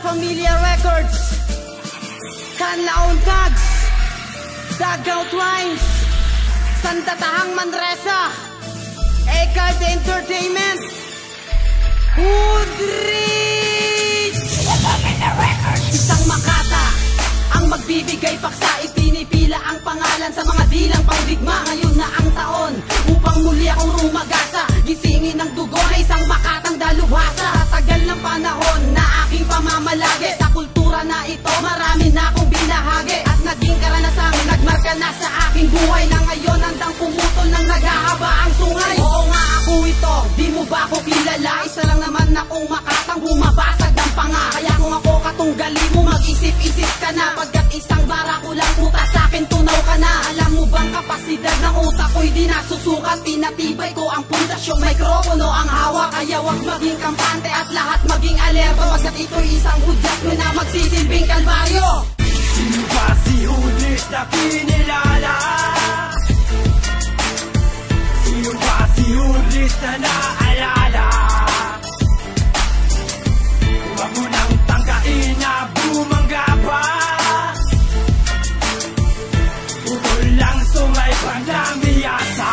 Familia Records, Kanlaon Tags, Dugout Rhymes, Sandatahang Manresa, Ecard Entertainment, Hoodrich, Familia Records. Isang Makata ang magbibigay paksa, ipinipila ang pangalan sa mga dilang pangdigma. Ngayon na ang taon upang muli akong rumagasa, gisingin ng dugo na isang Makatang dalubhasa. Tagal ng panahon na aking pamamalagi sa kultura na ito, marami na akong binahagi at naging karanasang nagmarka na sa aking buhay, na ngayon andang pumutol ng naghahaba ang sungay. Oo nga, ako ito, di mo ba ako kilala? Isa lang naman akong Makatang bumabasag ng panga. Kaya kung ako katunggali mo, mag-isip-isip ka na, pagkat isang bara ko lang puta sa akin tunaw ka na. Alam mo bang kapasidad ng utak ko'y di nasusukat, pinatibay ko ang pundasyong mikropono ang hawak. Kaya wag maging kampante at lahat maging alerto, pagkat ito'y isang hudyat ko na magsisilbing kalbaryo. Sino ba si Hoodrich na kinilala? Sino ba si Hoodrich na naalala? Huwag mo nang tangkain na bumangga pa, putol lang sungay panglamiyasa.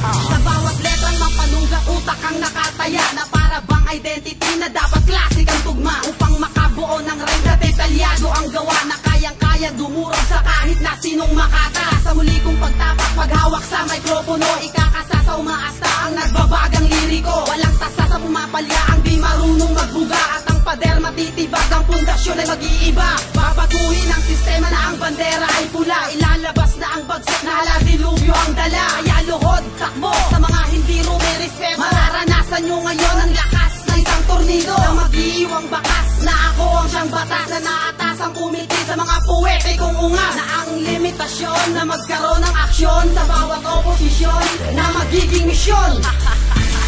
Sa bawat letrang mapanungga utak ang nakataya, na para bang identity na dapat klasik ang tugma, upang makabuo ng rhyme na detalyado ang gawa, na kayang-kaya dumurog sa kahit na sinong Makata. Sa muli kong pagtapak, paghawak sa mikropono, ikakasa sa umaasta ang nagbabagang liriko. Walang tasa sa pumapalya ang di marunong magbuga, at ang pader matitibag, ang pundasyon ay mag-iiba. Babaguhin ang sistema na ang bandera ay pula, ilalabas na ang bagsak na hala dilubyo ang dala. Kaya luhod, takbo sa mga hindi rumirespeto, mararanasan nyo ngayon ang lakas ng isang tornado na mag-iiwang bakas, na ako ang siyang batas na naatasang kumiti sa mga puwetikong ungas, na ang limitasyon na magkaroon ng aksyon sa bawat oposisyon na magiging misyon.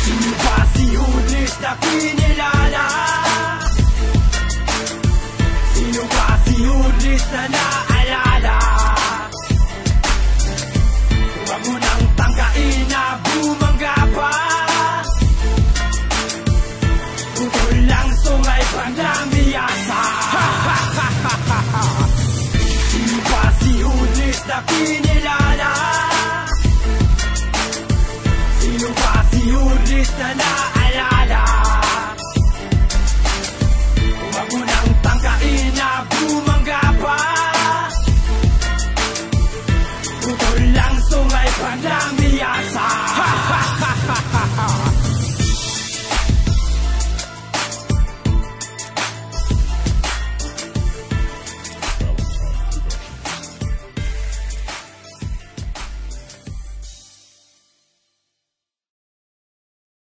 Sino ba si Hoodrich na kinilala? Sino ba si Hoodrich na naalala? Huwag mo nang tangkain na bumangga pa, putol lang sungay panglamiyasa. Sino ba si Hoodrich na kinilala? Sino ba si Hoodrich na naalala? Huwag mo nang tangkain na bumangga pa, putol lang sungay panglamiyasa.